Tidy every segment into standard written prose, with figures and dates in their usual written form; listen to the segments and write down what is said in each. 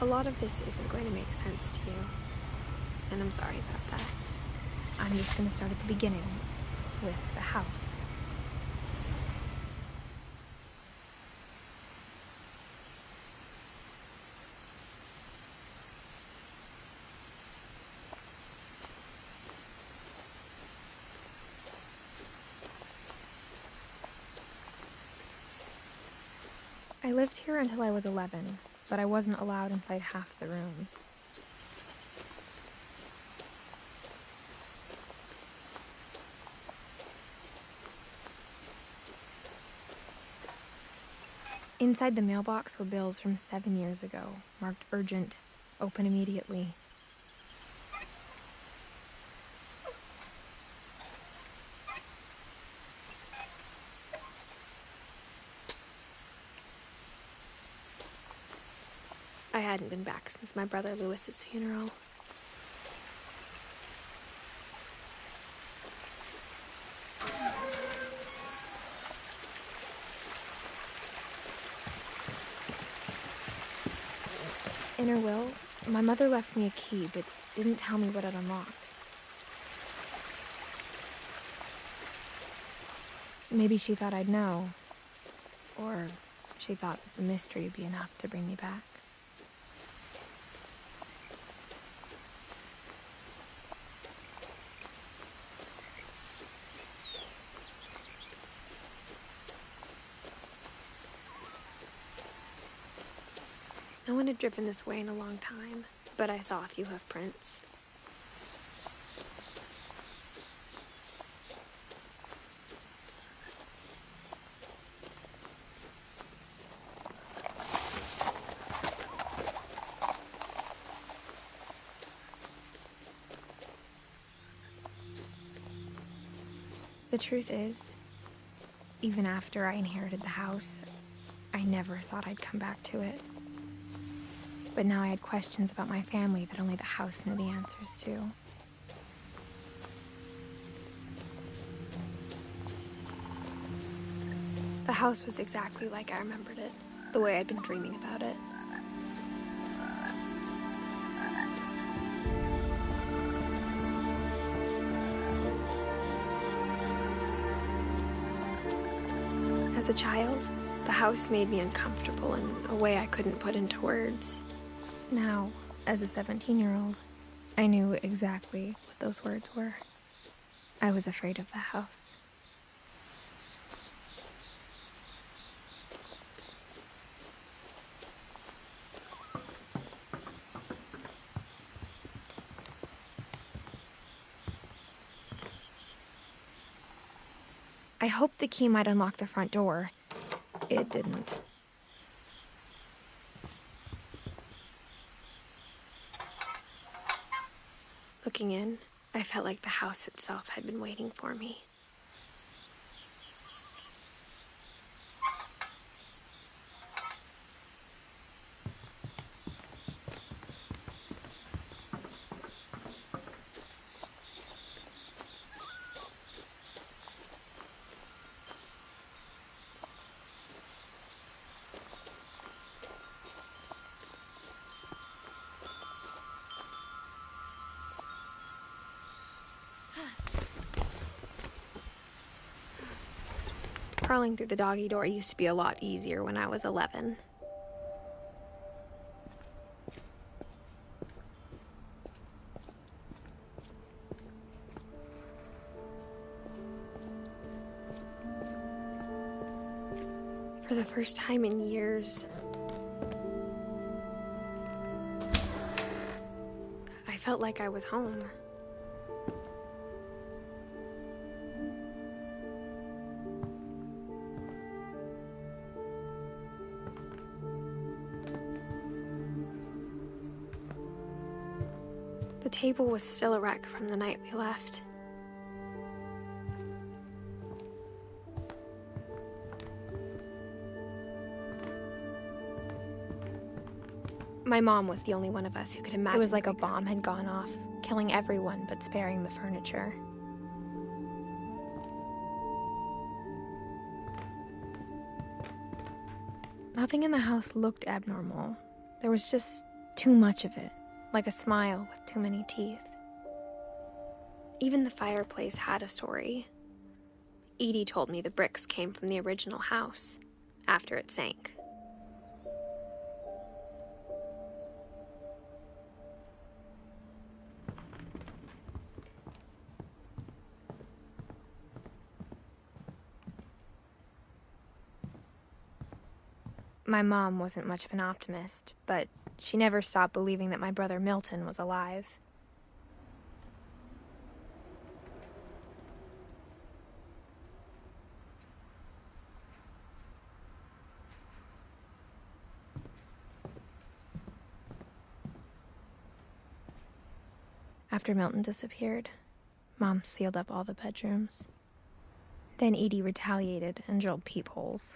A lot of this isn't going to make sense to you, and I'm sorry about that. I'm just gonna start at the beginning, with the house. I lived here until I was 11, but I wasn't allowed inside half the rooms. Inside the mailbox were bills from 7 years ago, marked urgent, open immediately. I hadn't been back since my brother Lewis's funeral. In her will, my mother left me a key, but didn't tell me what it unlocked. Maybe she thought I'd know. Or she thought that the mystery would be enough to bring me back. No one had driven this way in a long time, but I saw a few hoof prints. The truth is, even after I inherited the house, I never thought I'd come back to it. But now I had questions about my family that only the house knew the answers to. The house was exactly like I remembered it, the way I'd been dreaming about it. As a child, the house made me uncomfortable in a way I couldn't put into words. Now, as a 17-year-old, I knew exactly what those words were. I was afraid of the house. I hoped the key might unlock the front door. It didn't. Looking in, I felt like the house itself had been waiting for me. Crawling through the doggy door used to be a lot easier when I was 11. For the first time in years, I felt like I was home. The table was still a wreck from the night we left. My mom was the only one of us who could imagine. It was like a bomb had gone off, killing everyone but sparing the furniture. Nothing in the house looked abnormal. There was just Too much of it, like a smile with too many teeth. Even the fireplace had a story. Edie told me the bricks came from the original house, after it sank. My mom wasn't much of an optimist, but she never stopped believing that my brother Milton was alive. After Milton disappeared, Mom sealed up all the bedrooms. Then Edie retaliated and drilled peepholes.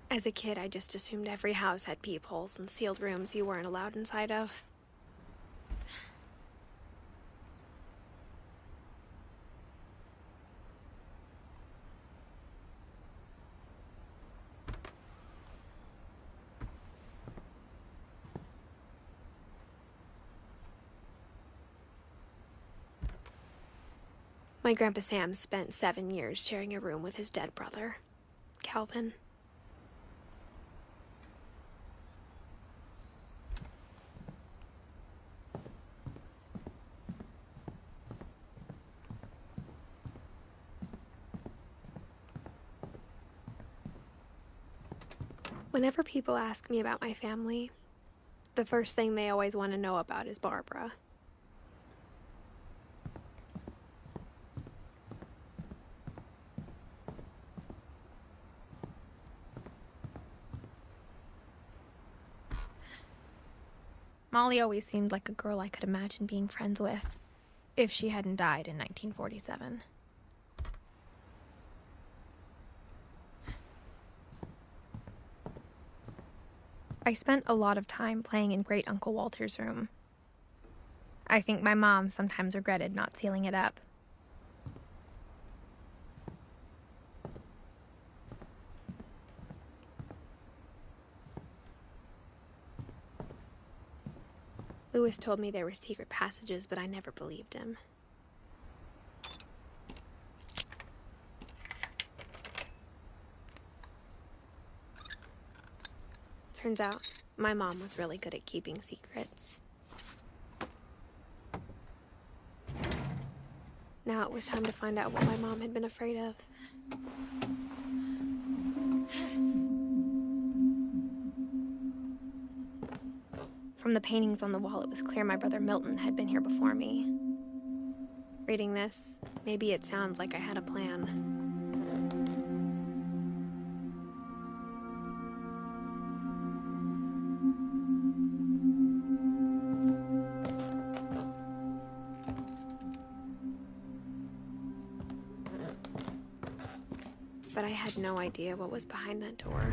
As a kid, I just assumed every house had peepholes and sealed rooms you weren't allowed inside of. My Grandpa Sam spent 7 years sharing a room with his dead brother, Calvin. Whenever people ask me about my family, the first thing they always want to know about is Barbara. Molly always seemed like a girl I could imagine being friends with, if she hadn't died in 1947. I spent a lot of time playing in Great Uncle Walter's room. I think my mom sometimes regretted not sealing it up. Lewis told me there were secret passages, but I never believed him. Turns out, my mom was really good at keeping secrets. Now it was time to find out what my mom had been afraid of. From the paintings on the wall, it was clear my brother Milton had been here before me. Reading this, maybe it sounds like I had a plan. But I had no idea what was behind that door.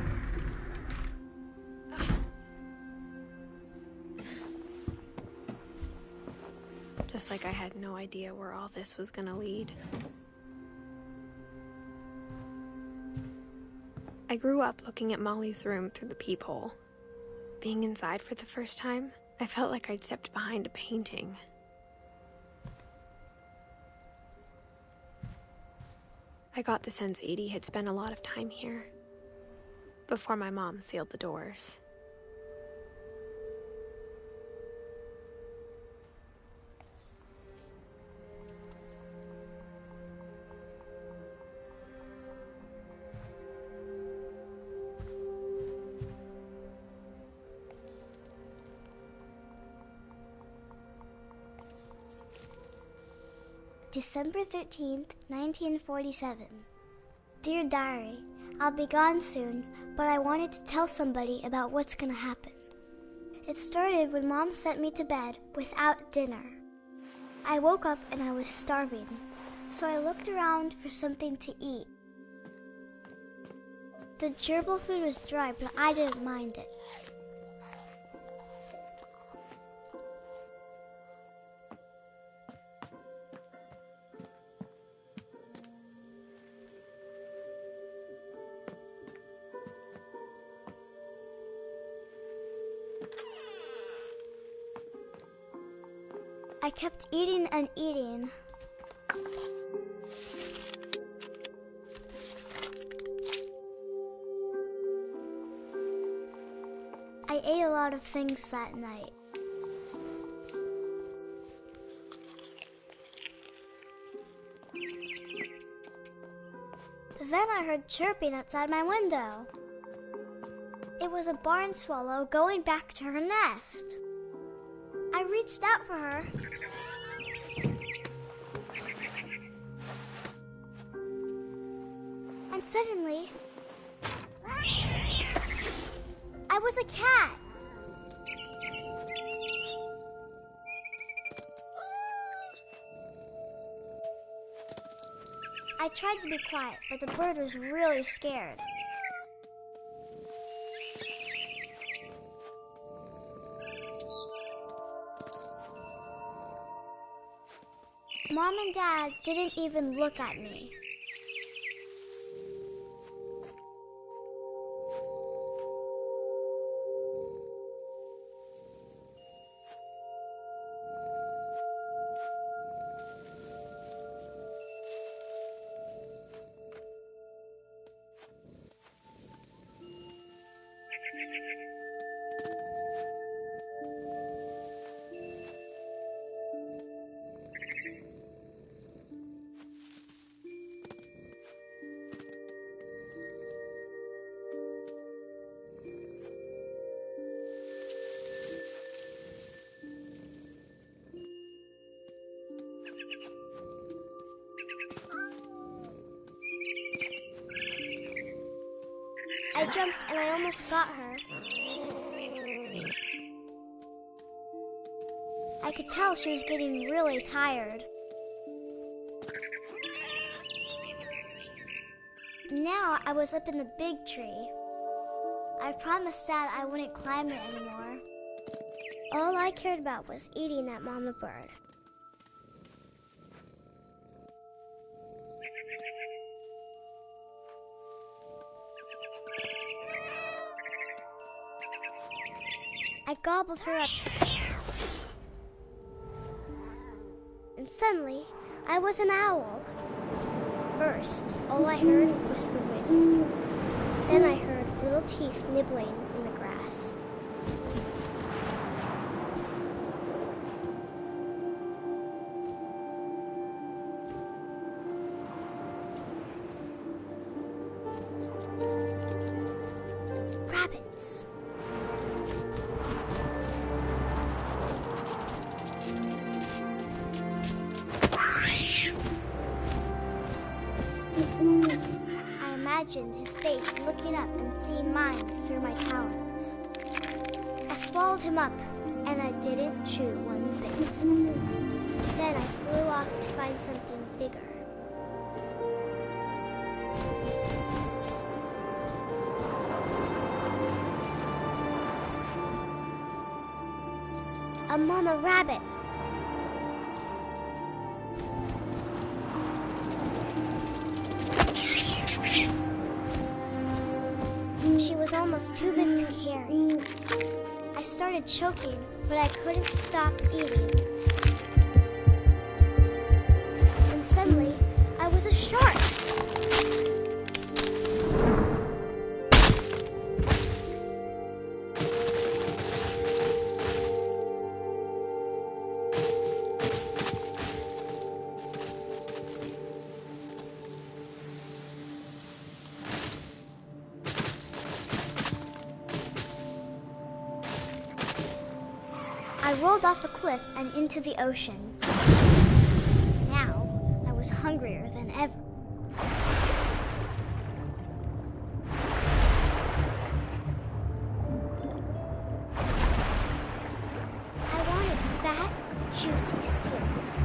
Just like I had no idea where all this was gonna lead. I grew up looking at Molly's room through the peephole. Being inside for the first time, I felt like I'd stepped behind a painting. I got the sense Edie had spent a lot of time here, before my mom sealed the doors. December 13th, 1947. Dear Diary, I'll be gone soon, but I wanted to tell somebody about what's gonna happen. It started when Mom sent me to bed without dinner. I woke up and I was starving, so I looked around for something to eat. The gerbil food was dry, but I didn't mind it. I kept eating and eating. I ate a lot of things that night. Then I heard chirping outside my window. It was a barn swallow going back to her nest. I reached out for her. And suddenly, I was a cat. I tried to be quiet, but the bird was really scared. Mom and Dad didn't even look at me. I jumped and I almost got her. I could tell she was getting really tired. Now I was up in the big tree. I promised Dad I wouldn't climb it anymore. All I cared about was eating that mama bird. I gobbled her up. And suddenly, I was an owl. First, all I heard was the wind. Then I heard little teeth nibbling in the grass. Rabbits. I imagined his face looking up and seeing mine through my talons. I swallowed him up, and I didn't chew one bit. Then I flew off to find something bigger. A mama rabbit. She was almost too big to carry. I started choking, but I couldn't stop eating. And suddenly, I was a shark. I rolled off a cliff and into the ocean. Now, I was hungrier than ever. I wanted fat, juicy seals.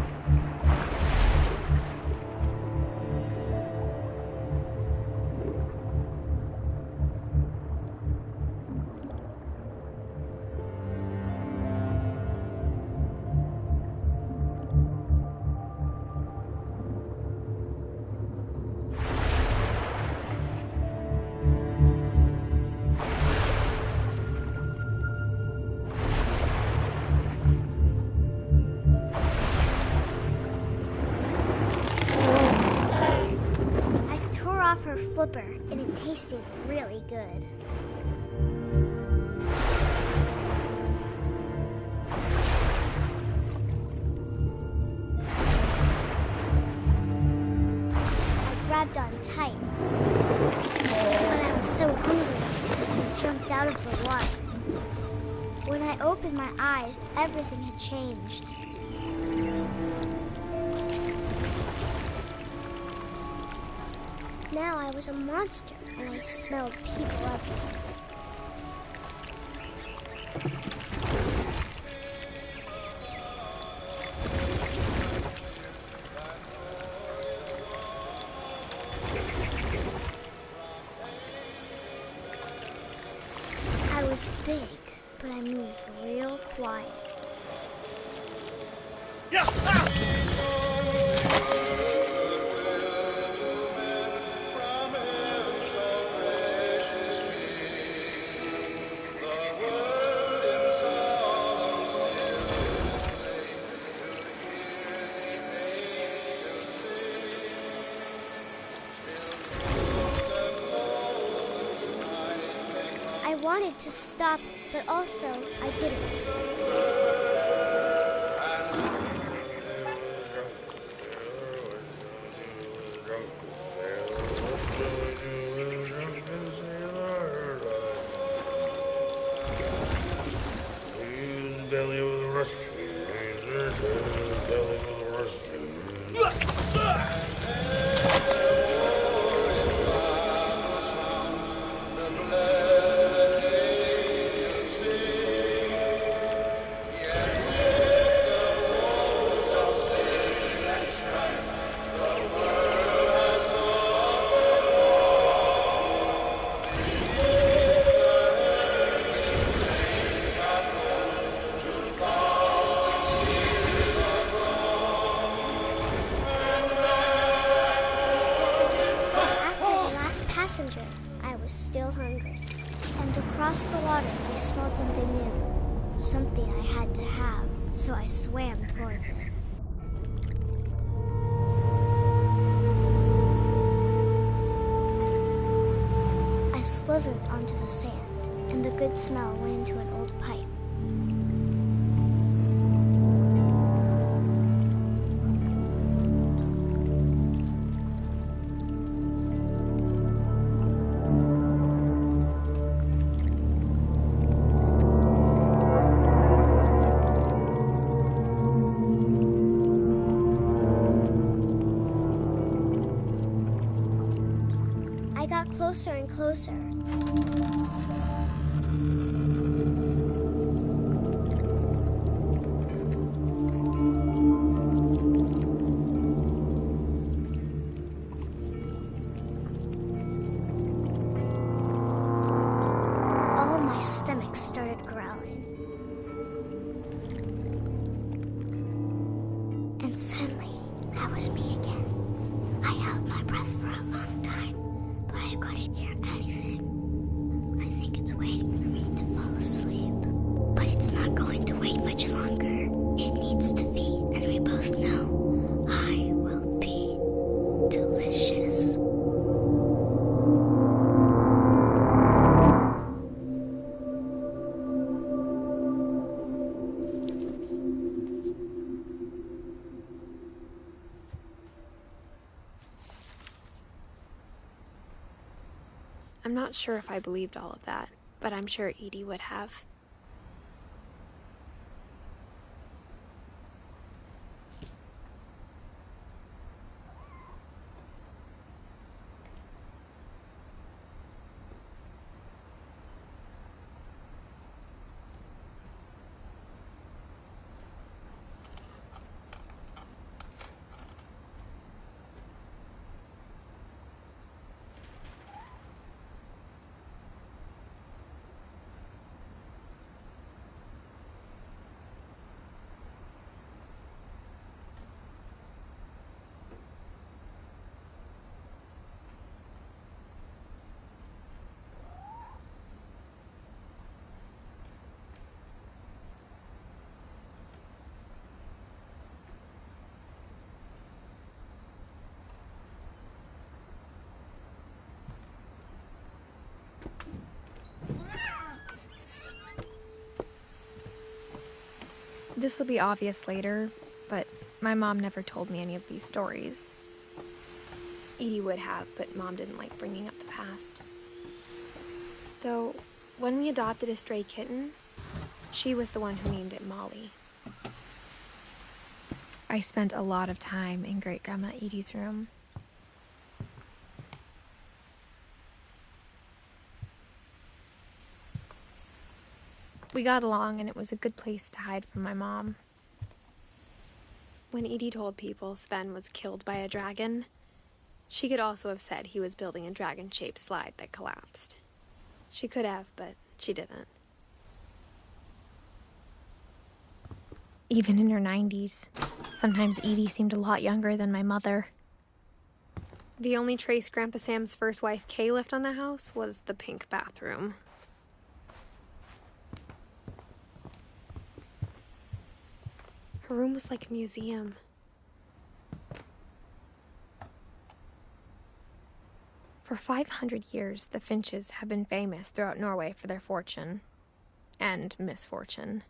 for Flipper, and it tasted really good. I grabbed on tight, but I was so hungry, I jumped out of the water. When I opened my eyes, everything had changed. Now I was a monster, and I smelled people everywhere. I was big, but I moved real quiet. I wanted to stop, but also I didn't. Belly with a rust. Belly with a rust. Passenger, I was still hungry. And across the water, I smelled something new. Something I had to have, so I swam towards it. I slithered onto the sand, and the good smell went into an old pipe. I got closer and closer. All my stomach started growling. And suddenly, I was me again. I held my breath for a long time. I couldn't hear anything. I think it's waiting for me to fall asleep. But it's not going to wait much longer. It needs to feed, and we both know I will be delicious. I'm not sure if I believed all of that, but I'm sure Edie would have. This will be obvious later, but my mom never told me any of these stories. Edie would have, but Mom didn't like bringing up the past. Though, when we adopted a stray kitten, she was the one who named it Molly. I spent a lot of time in Great-Grandma Edie's room. We got along, and it was a good place to hide from my mom. When Edie told people Sven was killed by a dragon, she could also have said he was building a dragon-shaped slide that collapsed. She could have, but she didn't. Even in her 90s, sometimes Edie seemed a lot younger than my mother. The only trace Grandpa Sam's first wife Kay left on the house was the pink bathroom. Her room was like a museum. For 500 years, the Finches have been famous throughout Norway for their fortune and misfortune.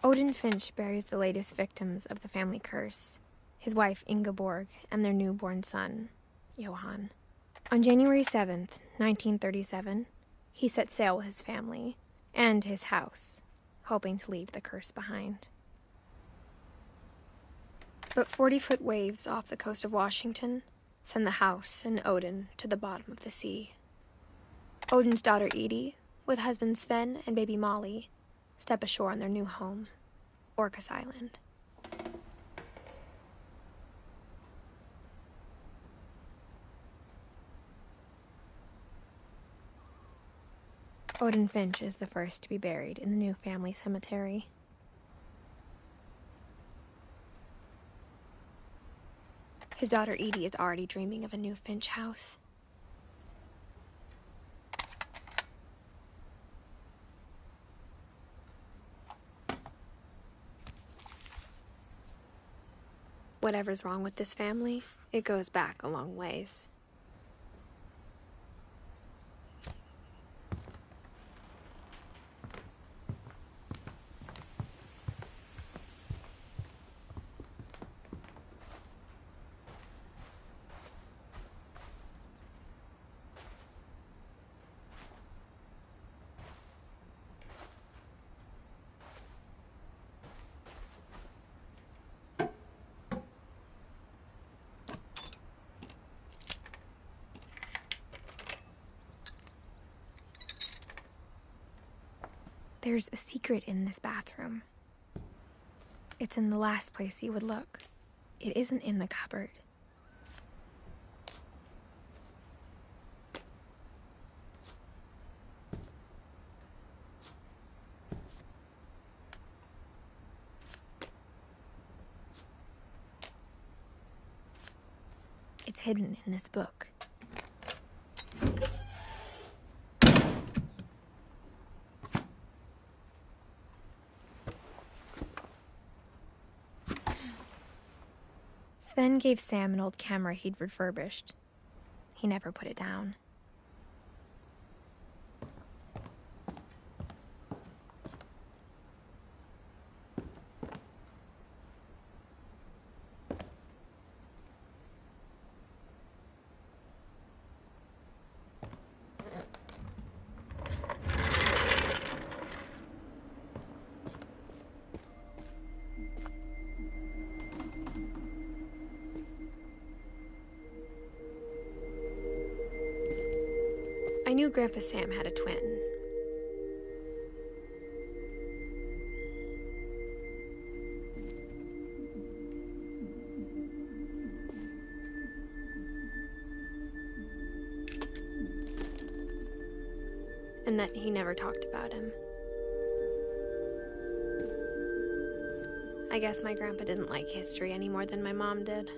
Odin Finch buries the latest victims of the family curse, his wife Ingeborg and their newborn son, Johan. On January 7th, 1937, he set sail with his family and his house, hoping to leave the curse behind. But 40-foot waves off the coast of Washington send the house and Odin to the bottom of the sea. Odin's daughter Edie, with husband Sven and baby Molly, step ashore on their new home, Orcas Island. Odin Finch is the first to be buried in the new family cemetery. His daughter Edie is already dreaming of a new Finch house. Whatever's wrong with this family, it goes back a long ways. There's a secret in this bathroom. It's in the last place you would look. It isn't in the cupboard. It's hidden in this book. Sven gave Sam an old camera he'd refurbished. He never put it down. I knew Grandpa Sam had a twin. And that he never talked about him. I guess my grandpa didn't like history any more than my mom did.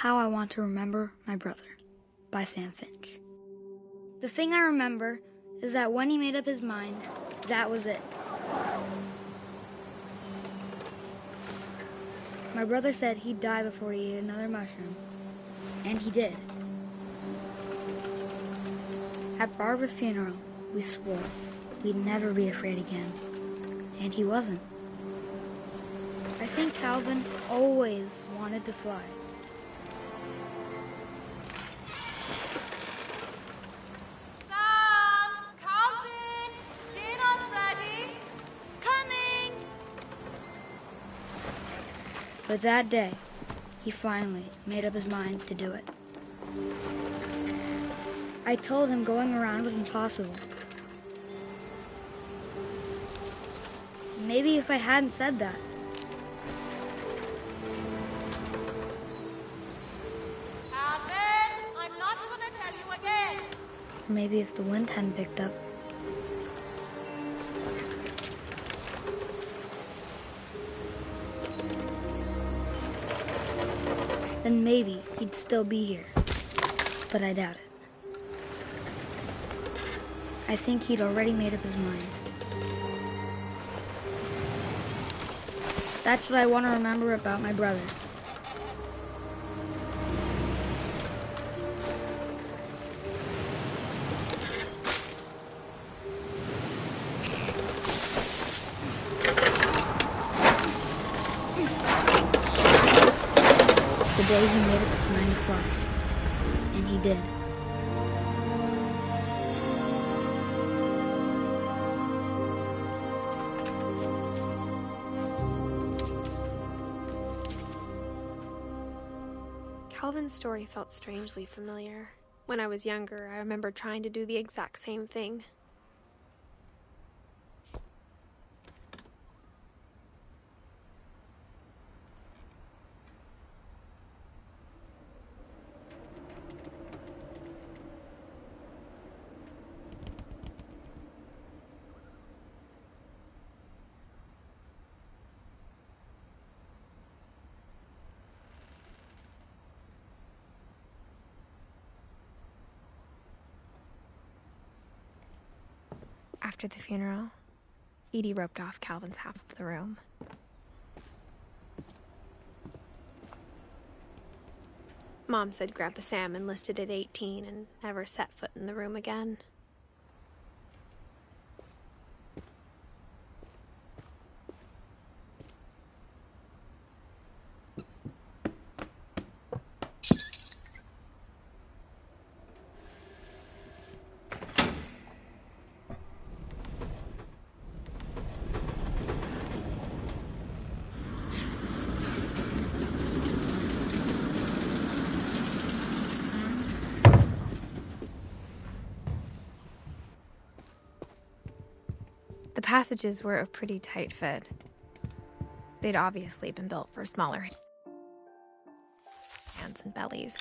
How I Want to Remember My Brother by Sam Finch. The thing I remember is that when he made up his mind, that was it. My brother said he'd die before he ate another mushroom, and he did. At Barbara's funeral, we swore we'd never be afraid again, and he wasn't. I think Calvin always wanted to fly. Sam! Calvin! Dinner's ready! Coming! But that day, he finally made up his mind to do it. I told him going around was impossible. Maybe if I hadn't said that, Calvin, I'm not gonna tell you again. or maybe if the wind hadn't picked up, then maybe he'd still be here. But I doubt it. I think he'd already made up his mind. That's what I want to remember about my brother. The day he made up his mind to fly. And he did. Calvin's story felt strangely familiar. When I was younger, I remember trying to do the exact same thing. After the funeral, Edie roped off Calvin's half of the room. Mom said Grandpa Sam enlisted at 18 and never set foot in the room again. The passages were a pretty tight fit. They'd obviously been built for smaller hands and bellies.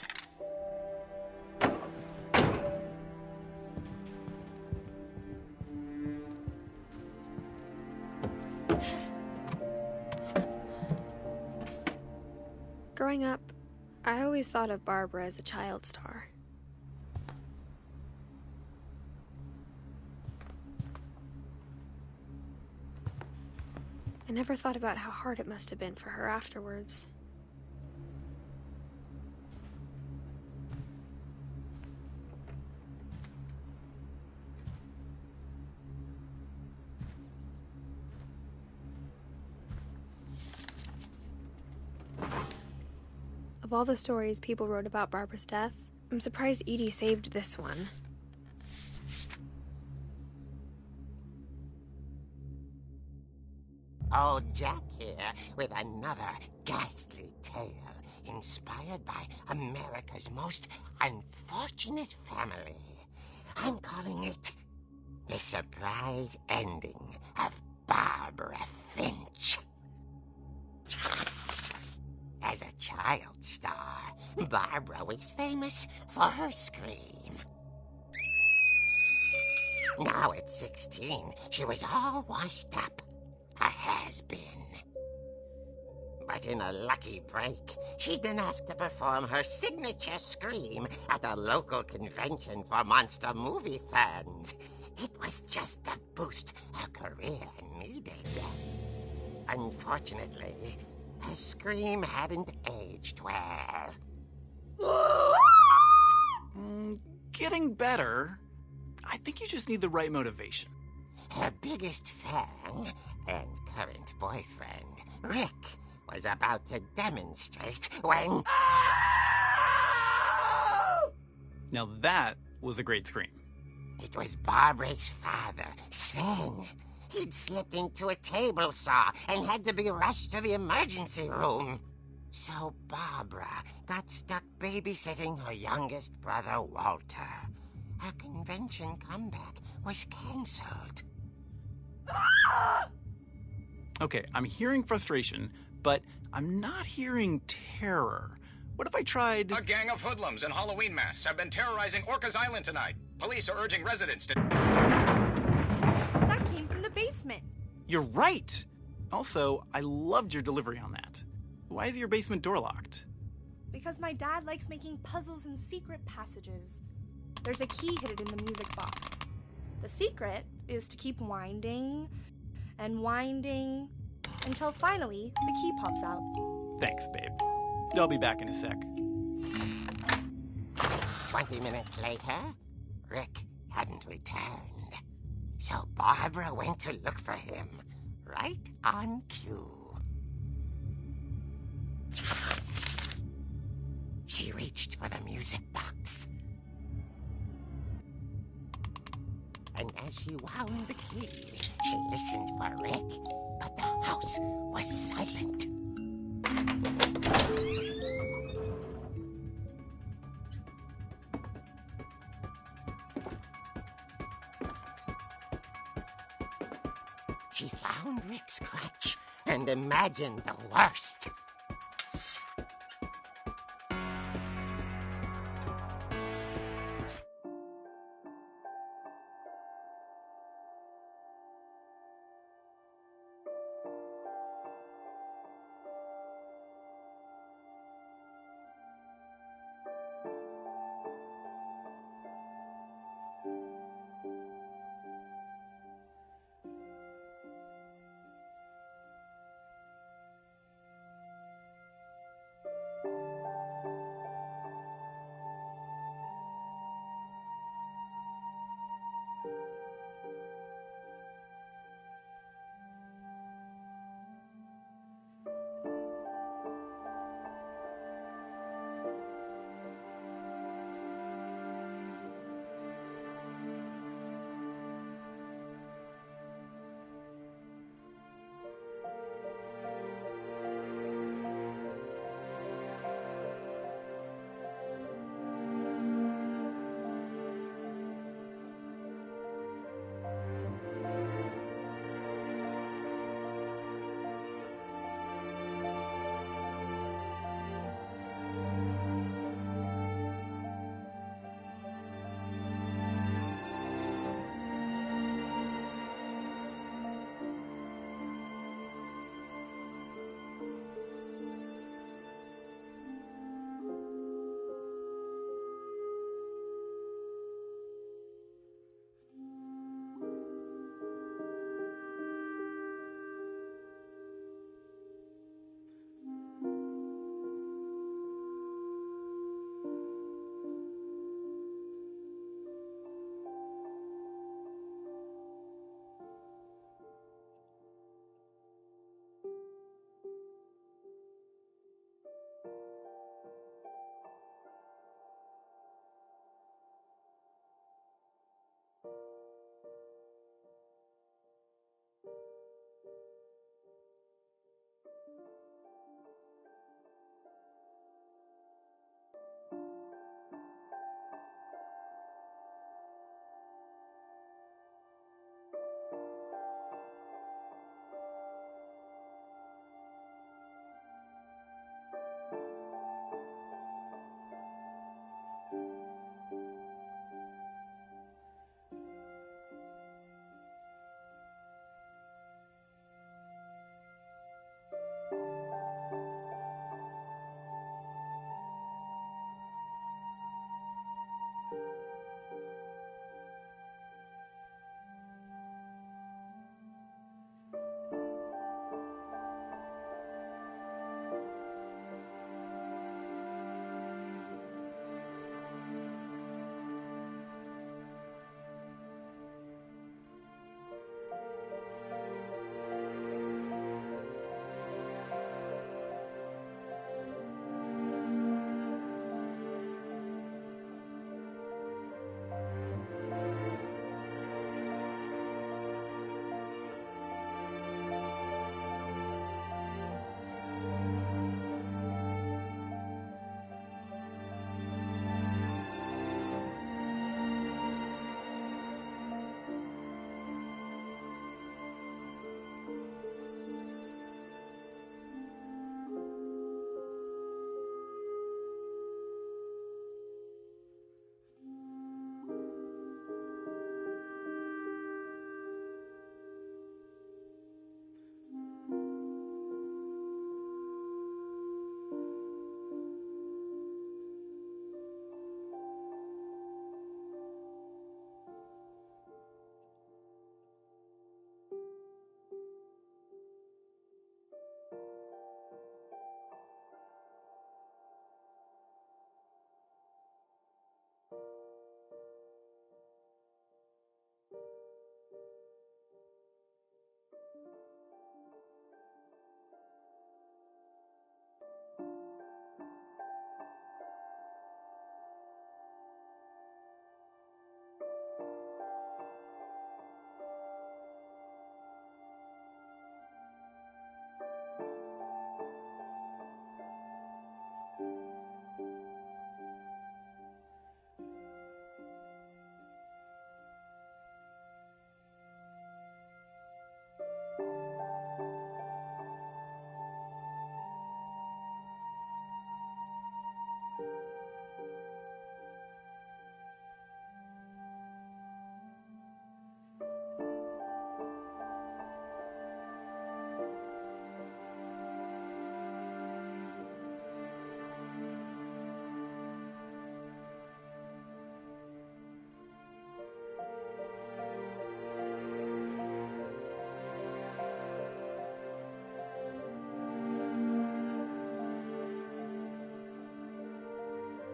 Growing up, I always thought of Barbara as a child star. I never thought about how hard it must have been for her afterwards. Of all the stories people wrote about Barbara's death, I'm surprised Edie saved this one. Old Jack here with another ghastly tale inspired by America's most unfortunate family. I'm calling it The Surprise Ending of Barbara Finch. As a child star, Barbara was famous for her scream. Now at 16, she was all washed up. A has-been. But in a lucky break, she'd been asked to perform her signature scream at a local convention for monster movie fans. It was just the boost her career needed. Unfortunately, her scream hadn't aged well. Getting better. I think you just need the right motivation. Her biggest fan and current boyfriend, Rick, was about to demonstrate when... Now that was a great scream. It was Barbara's father, Sven. He'd slipped into a table saw and had to be rushed to the emergency room. So Barbara got stuck babysitting her youngest brother, Walter. Her convention comeback was cancelled. Okay, I'm hearing frustration, but I'm not hearing terror. What if I tried... A gang of hoodlums in Halloween masks have been terrorizing Orcas Island tonight. Police are urging residents to... That came from the basement. You're right! Also, I loved your delivery on that. Why is your basement door locked? Because my dad likes making puzzles and secret passages. There's a key hidden in the music box. The secret is to keep winding and winding until finally the key pops out. Thanks, babe. I'll be back in a sec. 20 minutes later, Rick hadn't returned. So Barbara went to look for him, right on cue. She reached for the music box. And as she wound the key, she listened for Rick, but the house was silent. She found Rick's crutch and imagined the worst.